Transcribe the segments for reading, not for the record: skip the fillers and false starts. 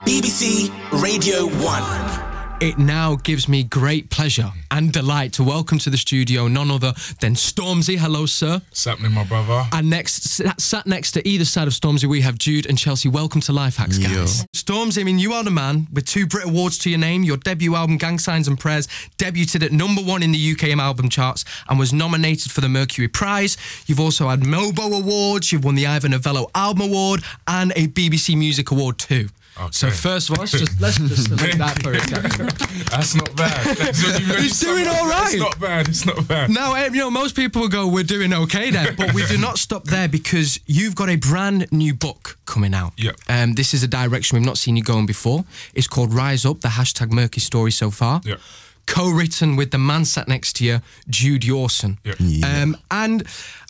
BBC Radio 1. It now gives me great pleasure and delight to welcome to the studio none other than Stormzy. Hello, sir. What's happening, my brother? And sat next to either side of Stormzy, we have Jude and Chelsea. Welcome to Life Hacks, guys. Yo. Stormzy, I mean, you are the man with 2 Brit Awards to your name. Your debut album, Gang Signs and Prayers, debuted at #1 in the UK album charts and was nominated for the Mercury Prize. You've also had MOBO Awards, you've won the Ivor Novello Album Award and a BBC Music Award too. Okay. So first of all, let's just look at that for a second. That's not bad. He's doing all right. It's not bad. It's not bad. Now, you know, most people will go, we're doing okay then, but we do not stop there because you've got a brand new book coming out. Yeah. This is a direction we've not seen you going before. It's called Rise Up, the #Merky story so far. Yeah. Co-written with the man sat next to you, Jude Yawson. Yeah. And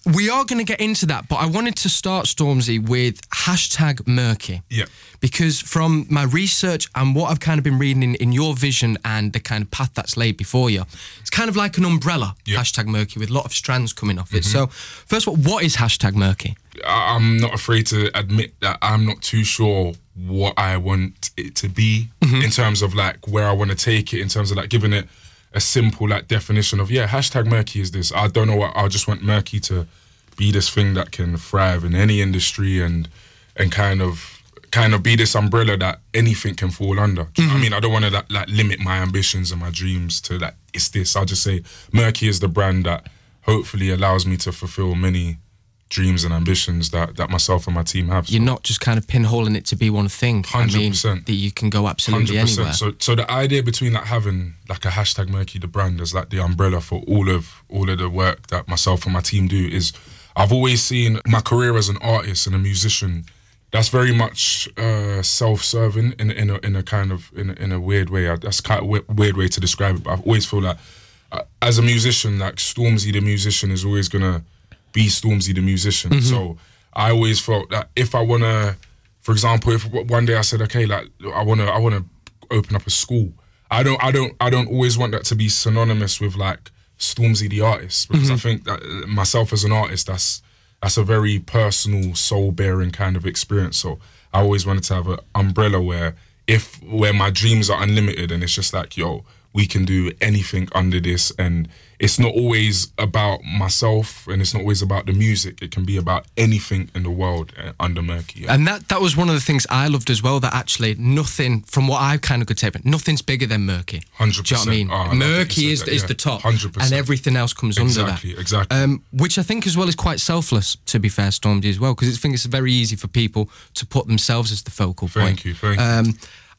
we are going to get into that, but I wanted to start, Stormzy, with #Merky. Yeah. Because from my research and what I've kind of been reading in your vision and the kind of path that's laid before you, it's kind of like an umbrella, #Merky, with a lot of strands coming off it. So, first of all, what is #Merky? I'm not afraid to admit that I'm not too sure what I want it to be in terms of like where I want to take it, in terms of like giving it a simple like definition of #Merky is this. I don't know what I just want Merky to be this thing that can thrive in any industry and kind of be this umbrella that anything can fall under. Do you know what I mean? I don't want to like limit my ambitions and my dreams to like it's this. I'll just say Merky is the brand that hopefully allows me to fulfill many dreams and ambitions that myself and my team have. So. You're not just kind of pinholing it to be one thing. 100%. I mean, that you can go absolutely 100%. anywhere. So the idea between like having like a #Merky, the brand, as like the umbrella for all of the work that myself and my team do is, I've always seen my career as an artist and a musician. That's very much self-serving in a weird way. That's kind of a weird way to describe it. But I've always feel like as a musician, like Stormzy the musician is always gonna be Stormzy the musician. So I always felt that if I wanna, for example, if one day I said, okay, like I wanna open up a school, I don't always want that to be synonymous with like Stormzy the artist, because I think that myself as an artist, that's a very personal, soul-bearing kind of experience. So I always wanted to have an umbrella where my dreams are unlimited and it's just like, yo, we can do anything under this, and it's not always about myself and it's not always about the music. It can be about anything in the world under Merky. Yeah. And that was one of the things I loved as well, that actually nothing, from what I kind of could take, nothing's bigger than Merky. 100%. Do you know what I mean? Merky is the top, 100%. and everything else comes under that. Exactly. Which I think as well is quite selfless, to be fair, Stormzy, as well, because I think it's very easy for people to put themselves as the focal point. Thank you.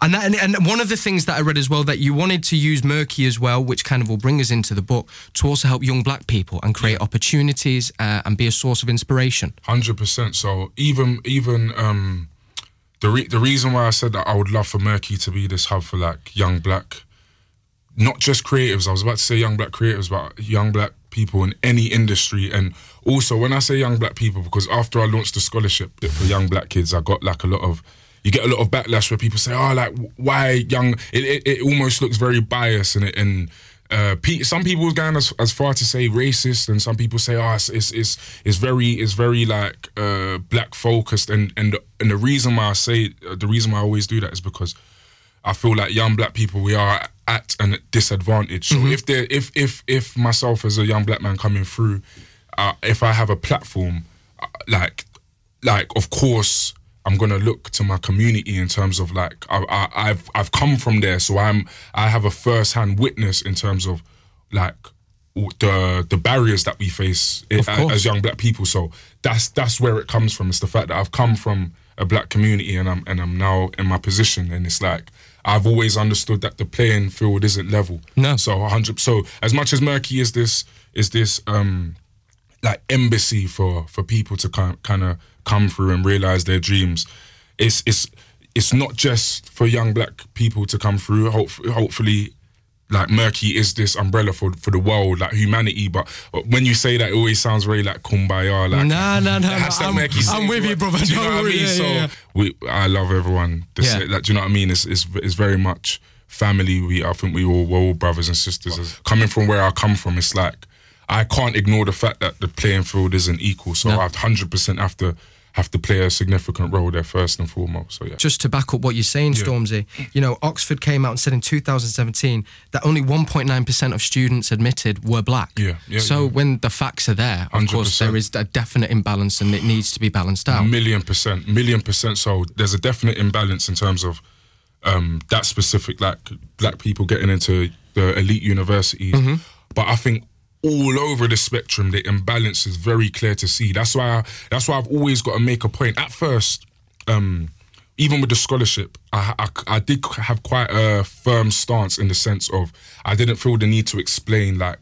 And one of the things that I read as well, that you wanted to use Merky as well, which kind of will bring us into the book, to also help young black people and create opportunities and be a source of inspiration. 100%. So even the reason why I said that I would love for Merky to be this hub for like young black, not just creatives, I was about to say young black creatives, but young black people in any industry. And also when I say young black people, because after I launched the scholarship for young black kids, I got like you get a lot of backlash where people say, oh, like, why young? It almost looks very biased, and some people are going as far to say racist, and some people say, oh, it's very like black focused, and the reason why I always do that is because I feel like young black people, we are at a disadvantage. So if myself as a young black man coming through, if I have a platform, like of course, I'm gonna look to my community in terms of like I've come from there, so I have a first-hand witness in terms of like the barriers that we face as young black people. So that's where it comes from. It's the fact that I've come from a black community and I'm now in my position, and it's like I've always understood that the playing field isn't level. No. So 100. So as much as Merky is this like embassy for people to kind of come through and realize their dreams, it's not just for young black people to come through. Hopefully, like Merky is this umbrella for the world, like humanity. But when you say that, it always sounds very like kumbaya. Like no. I'm with you, brother. Do you know what I mean? I love everyone. Do you know what I mean? It's very much family. I think we're all brothers and sisters. Coming from where I come from, it's like I can't ignore the fact that the playing field isn't equal. So I 100% have to play a significant role there first and foremost. So yeah. Just to back up what you're saying, Stormzy, you know, Oxford came out and said in 2017 that only 1.9% of students admitted were black. So when the facts are there, of 100%. Course, there is a definite imbalance and it needs to be balanced out. Million percent. So there's a definite imbalance in terms of that specific, like, black people getting into the elite universities. But I think all over the spectrum, the imbalance is very clear to see. That's why I've always got to make a point. At first, even with the scholarship, I did have quite a firm stance in the sense of I didn't feel the need to explain like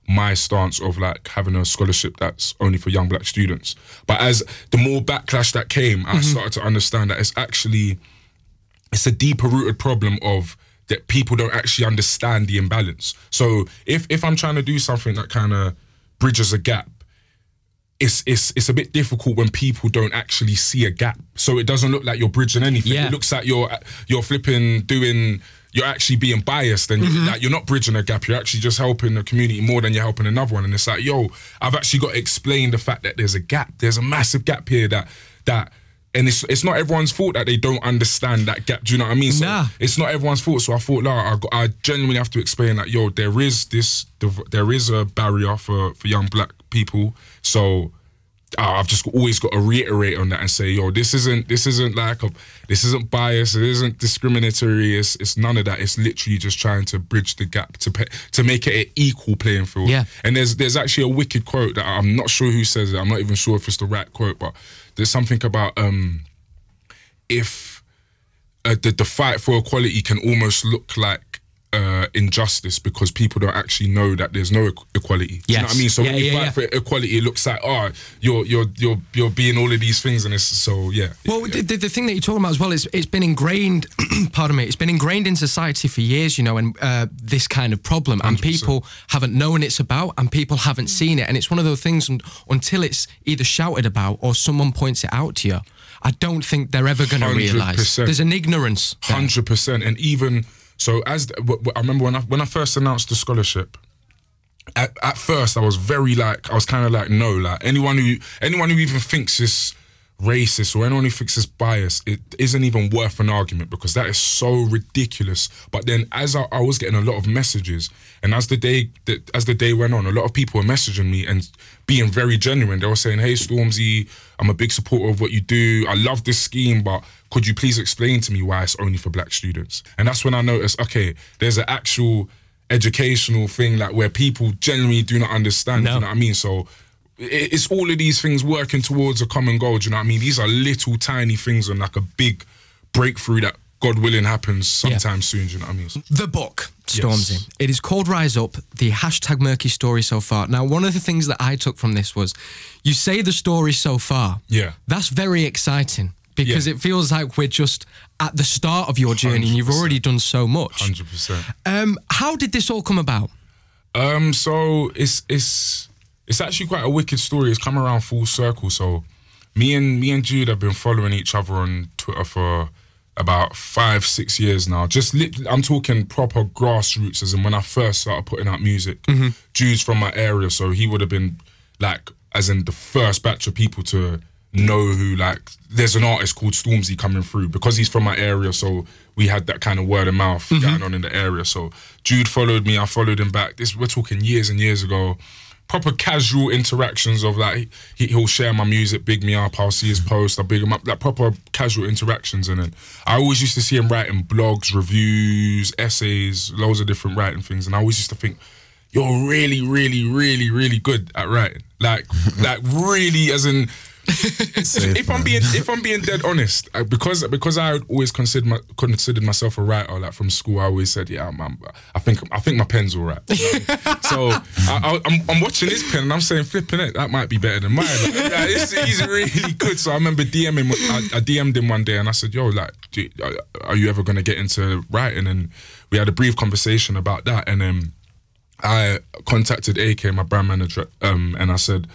my stance of like having a scholarship that's only for young black students. But as the more backlash that came, I started to understand that it's a deeper rooted problem of that people don't actually understand the imbalance. So if I'm trying to do something that kind of bridges a gap, it's a bit difficult when people don't actually see a gap. So it doesn't look like you're bridging anything. It looks like you're flipping doing. You're actually being biased, and you're not bridging a gap. You're actually just helping the community more than you're helping another one. And it's like, yo, I've actually got to explain the fact that there's a gap. There's a massive gap here that. And it's not everyone's fault that they don't understand that gap. Do you know what I mean? So it's not everyone's fault. So I thought, I genuinely have to explain that, yo, there is a barrier for young black people. So I've just always got to reiterate on that and say, yo, this isn't bias. It isn't discriminatory. It's none of that. It's literally just trying to bridge the gap to make it an equal playing field. And there's actually a wicked quote that I'm not sure who says it. I'm not even sure if it's the right quote, but there's something about if the fight for equality can almost look like injustice because people don't actually know that there's no equality. You know what I mean? So when you fight for equality, it looks like, oh, you're being all of these things, and it's so Well, the thing that you're talking about as well is it's been ingrained. Pardon me. It's been ingrained in society for years, you know, and this kind of problem, 100%. And people haven't known it's about, and people haven't seen it, and it's one of those things until it's either shouted about or someone points it out to you. I don't think they're ever going to realise. There's an ignorance. 100%, and even. So I remember when I first announced the scholarship, at first I was kind of like, no, like anyone who even thinks it's racist or anyone who thinks it's biased, it isn't even worth an argument because that is so ridiculous. But then as I was getting a lot of messages, and as the day went on, a lot of people were messaging me and being very genuine. They were saying, hey, Stormzy, I'm a big supporter of what you do. I love this scheme, but could you please explain to me why it's only for black students? And that's when I noticed, okay, there's an actual educational thing like where people genuinely do not understand, you know what I mean? So it's all of these things working towards a common goal, do you know what I mean? These are little tiny things on like a big breakthrough that, God willing, happens sometime soon, do you know what I mean? The book, Stormzy. It is called Rise Up, the #Merky story so far. Now, one of the things that I took from this was, you say the story so far. That's very exciting because it feels like we're just at the start of your journey 100%. And you've already done so much. 100%. How did this all come about? So it's actually quite a wicked story. It's come around full circle. So me and Jude have been following each other on Twitter for about 5-6 years now. I'm talking proper grassroots, as in when I first started putting out music. Jude's from my area, so he would have been like, as in the first batch of people to know who, like, there's an artist called Stormzy coming through because he's from my area. So we had that kind of word of mouth going on in the area. So Jude followed me, I followed him back. We're talking years and years ago. Proper casual interactions of like, he'll share my music, big me up, I'll see his post, I'll big him up, like proper casual interactions. And then I always used to see him writing blogs, reviews, essays, loads of different writing things. And I always used to think, you're really, really, really, really good at writing. Like really, as in, if I'm being dead honest, because I always considered myself a writer. Like from school, I always said, yeah, man, I think my pen's all right. So I'm watching his pen and I'm saying, flipping it, that might be better than mine. Like, he's really good. So I remember I DM'd him one day and I said, yo, like, are you ever gonna get into writing? And we had a brief conversation about that. And then I contacted AK, my brand manager, and I said,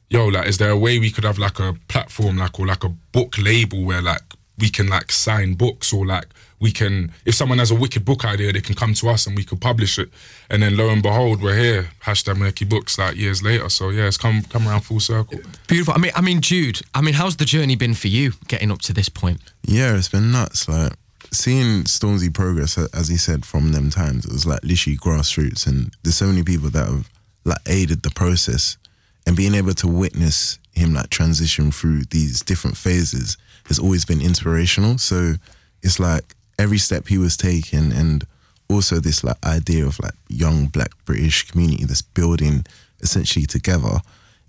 yo, like, is there a way we could have like a platform, like, or like a book label where like we can like sign books, or like we can, if someone has a wicked book idea, they can come to us and we can publish it. And then lo and behold, we're here, #Merky Books, like years later. So yeah, it's come around full circle. Beautiful. I mean, Jude, how's the journey been for you getting up to this point? Yeah, it's been nuts. Like seeing Stormzy progress, as he said, from them times, it was like literally grassroots, and there's so many people that have like aided the process, and being able to witness him like transition through these different phases has always been inspirational. So it's like every step he was taking, and also this like idea of like young black British community that's building essentially together.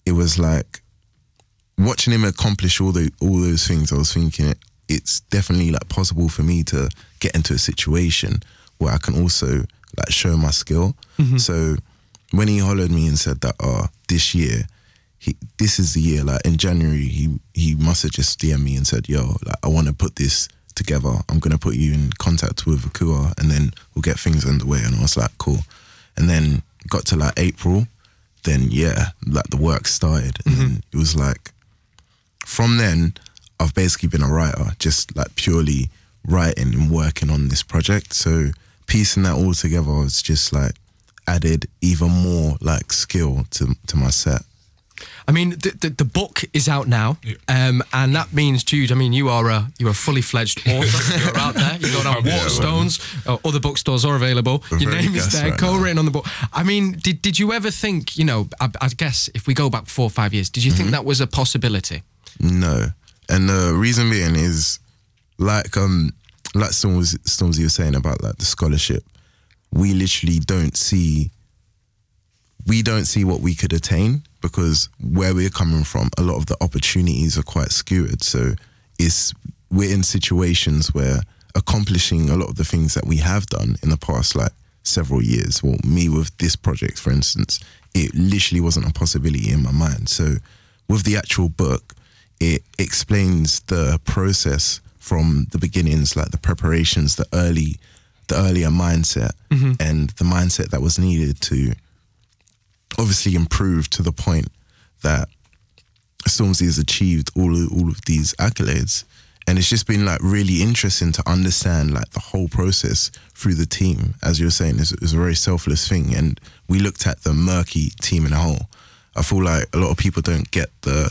It was like watching him accomplish all those things. I was thinking it's definitely like possible for me to get into a situation where I can also like show my skill. So when he hollered me and said that this year, this is the year, like in January, he must have just DM'd me and said, yo, like I want to put this together. I'm going to put you in contact with Akua and then we'll get things underway. And I was like, cool. And then got to like April, then yeah, like the work started. And then it was like, from then, I've basically been a writer, just like purely writing and working on this project. So piecing that all together was just like added even more like skill to my set. I mean, the book is out now, and that means, Jude, I mean, you are a fully fledged author. You're out there. You go down Waterstones, other bookstores are available. Your name is there, co-written on the book. I mean, did you ever think, you know, I guess if we go back 4 or 5 years, did you think that was a possibility? No, and the reason being is like Stormzy was saying about like the scholarship. We literally don't see what we could attain, because where we're coming from, a lot of the opportunities are quite skewed. So we're in situations where accomplishing a lot of the things that we have done in the past, like several years, well, me with this project, for instance, it literally wasn't a possibility in my mind. So with the actual book, it explains the process from the beginnings, like the preparations, the earlier mindset, and the mindset that was needed to obviously improve to the point that Stormzy has achieved all of these accolades. And it's just been like really interesting to understand like the whole process through the team. As you were saying, it's a very selfless thing. And we looked at the Merky team in a whole. I feel like a lot of people don't get the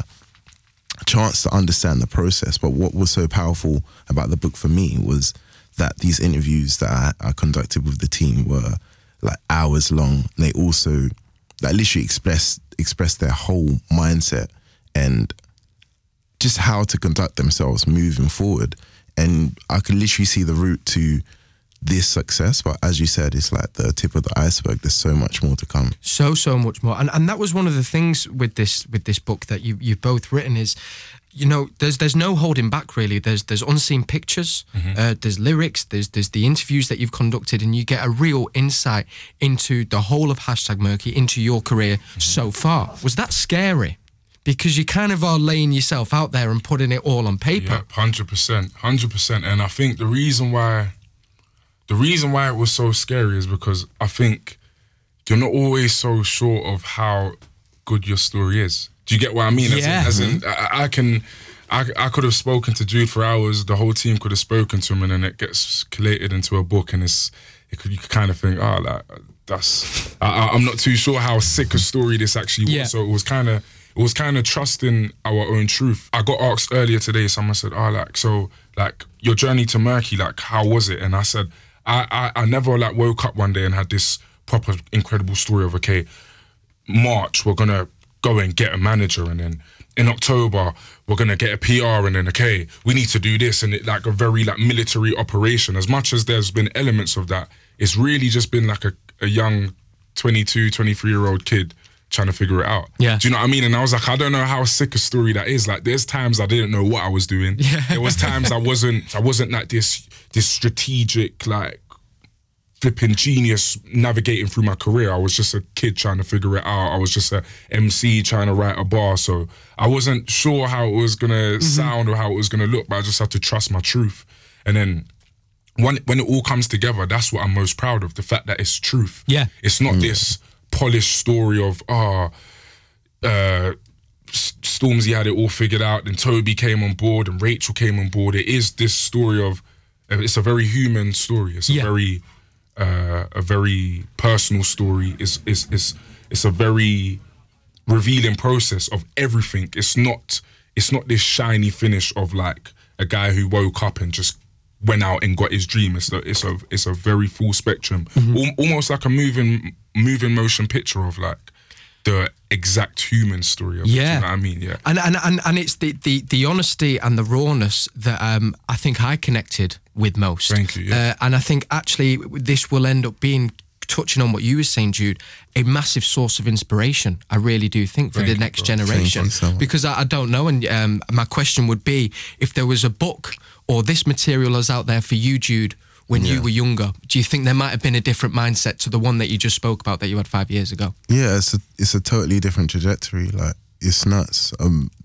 chance to understand the process. But what was so powerful about the book for me was that these interviews that I conducted with the team were like hours long. They also like literally express their whole mindset and just how to conduct themselves moving forward. And I could literally see the route to this success, but as you said, it's like the tip of the iceberg. There's so much more to come. So much more. And that was one of the things with this book that you've both written is, you know, there's no holding back really. There's unseen pictures, there's lyrics, there's the interviews that you've conducted, and you get a real insight into the whole of #Merky, into your career so far. Was that scary? Because you kind of are laying yourself out there and putting it all on paper. Yeah, 100%. And I think the reason why it was so scary is because I think you're not always so sure of how good your story is. Do you get what I mean? Yeah. As in I could have spoken to Jude for hours, the whole team could have spoken to him, and then it gets collated into a book, and you could kind of think, like that's I'm not too sure how sick a story this actually was. So it was kind of trusting our own truth. I got asked earlier today, someone said, your journey to Merky, like how was it? And I said, I never like woke up one day and had this proper incredible story of, okay, March we're gonna go and get a manager, and then in October we're gonna get a PR, and then okay, we need to do this, and it like a very like military operation. As much as there's been elements of that, it's really just been like a young 22, 23-year-old kid trying to figure it out. Yeah. Do you know what I mean? And I was like, I don't know how sick a story that is. Like there's times I didn't know what I was doing. Yeah. There was times I wasn't like this strategic, like flipping genius navigating through my career. I was just a kid trying to figure it out. I was just a MC trying to write a bar. So I wasn't sure how it was gonna sound or how it was gonna look, but I just had to trust my truth. And then when it all comes together, that's what I'm most proud of, the fact that it's truth. Yeah. It's not this polished story of Stormzy had it all figured out, then Toby came on board and Rachel came on board. It is this story of, it's a very human story. It's a very personal story. It's a very revealing process of everything. It's not this shiny finish of like a guy who woke up and just went out and got his dream. It's a very full spectrum, almost like a moving motion picture of like the exact human story of it, you know what I mean? Yeah. And it's the honesty and the rawness that I think I connected with most. Thank you. Yeah. And I think actually this will end up being, touching on what you were saying, Jude, a massive source of inspiration. I really do think for the next generation. So because I don't know, and my question would be, if there was a book or this material is out there for you, Jude, when you were younger, do you think there might have been a different mindset to the one that you just spoke about that you had 5 years ago? Yeah, it's a totally different trajectory. Like, it's nuts.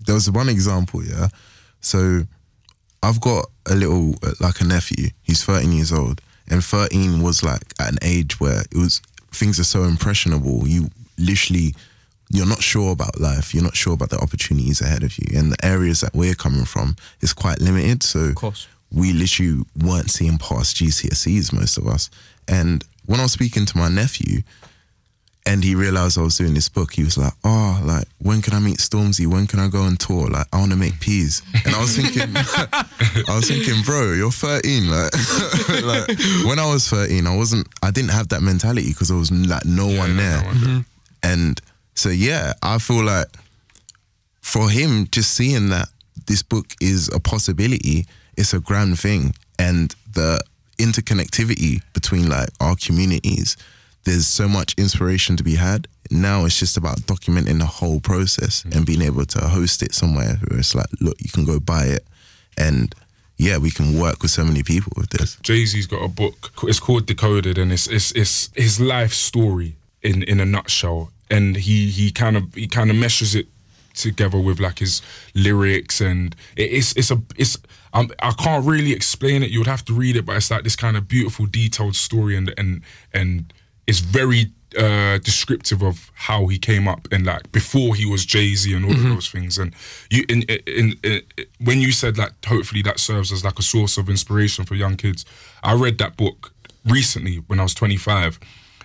There was one example, yeah. So I've got a little, like a nephew. He's 13 years old, and 13 was like at an age where things are so impressionable. You're not sure about life. You're not sure about the opportunities ahead of you, and the areas that we're coming from is quite limited. So of course, we literally weren't seeing past GCSEs, most of us. And when I was speaking to my nephew and he realised I was doing this book, he was like, oh, like, when can I meet Stormzy? When can I go on tour? Like, I want to make peas. And I was thinking, bro, you're 13. Like, like, when I was 13, I didn't have that mentality because there was like no one there. And so, yeah, I feel like for him, just seeing that this book is a possibility, it's a grand thing. And the interconnectivity between like our communities, there's so much inspiration to be had. Now it's just about documenting the whole process and being able to host it somewhere where it's like, look, you can go buy it. And yeah, we can work with so many people with this. Jay-Z's got a book, it's called Decoded, and it's his life story in a nutshell. And he kind of meshes it together with like his lyrics, and I can't really explain it. You would have to read it, but it's like this kind of beautiful, detailed story, and it's very descriptive of how he came up and like before he was Jay-Z and all of those things. And you, when you said like hopefully that serves as like a source of inspiration for young kids, I read that book recently when I was 25.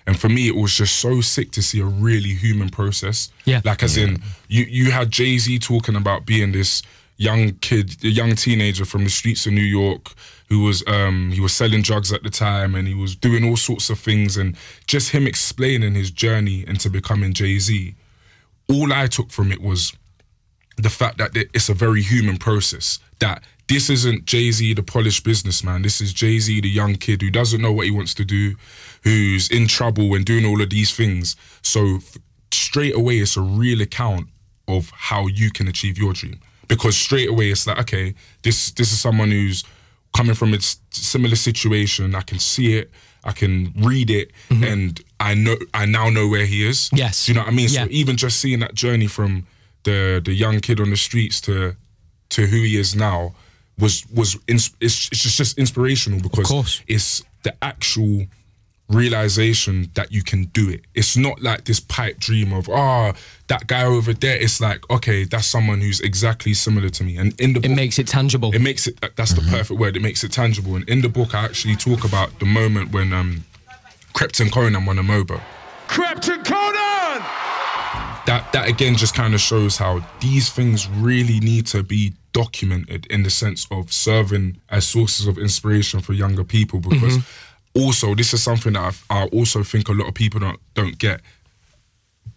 And for me, it was just so sick to see a really human process. Yeah. Like, as in, you had Jay-Z talking about being this young kid, a young teenager from the streets of New York who was, he was selling drugs at the time and he was doing all sorts of things. And just him explaining his journey into becoming Jay-Z, all I took from it was the fact that it's a very human process, that this isn't Jay-Z, the polished businessman. This is Jay-Z, the young kid who doesn't know what he wants to do, who's in trouble and doing all of these things. So straight away, it's a real account of how you can achieve your dream. Because straight away, it's like, okay, this is someone who's coming from a similar situation. I can see it, I can read it, and I now know where he is. Yes. Do you know what I mean? Yeah. So even just seeing that journey from the young kid on the streets to who he is now it's just inspirational, because it's the actual realization that you can do it. It's not like this pipe dream of, that guy over there. It's like, okay, that's someone who's exactly similar to me. And in the book, it makes it tangible. It makes it, that's the perfect word. It makes it tangible. And in the book, I actually talk about the moment when Krypton Conan won a MOBO. Krypton Conan! That again just kind of shows how these things really need to be documented in the sense of serving as sources of inspiration for younger people, because also this is something that I also think a lot of people don't get.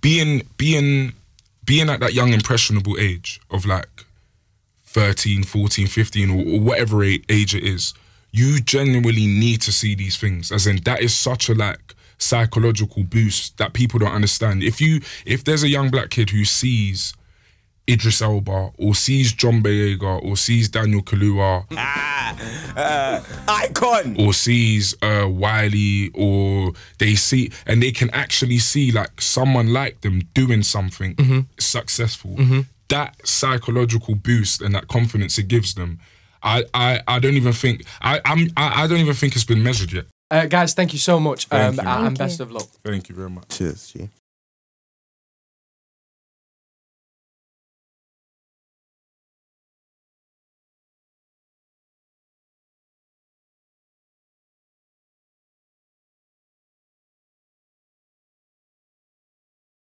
Being at that young impressionable age of like 13, 14, 15 or whatever age it is, you genuinely need to see these things, as in that is such a like psychological boost that people don't understand. If there's a young black kid who sees Idris Elba or sees John Boyega or sees Daniel Kaluuya, icon, or sees Wiley, or they can actually see like someone like them doing something successful, that psychological boost and that confidence it gives them, I don't even think it's been measured yet. Guys, thank you so much, Thank you. and best of luck. Thank you very much. Cheers, G.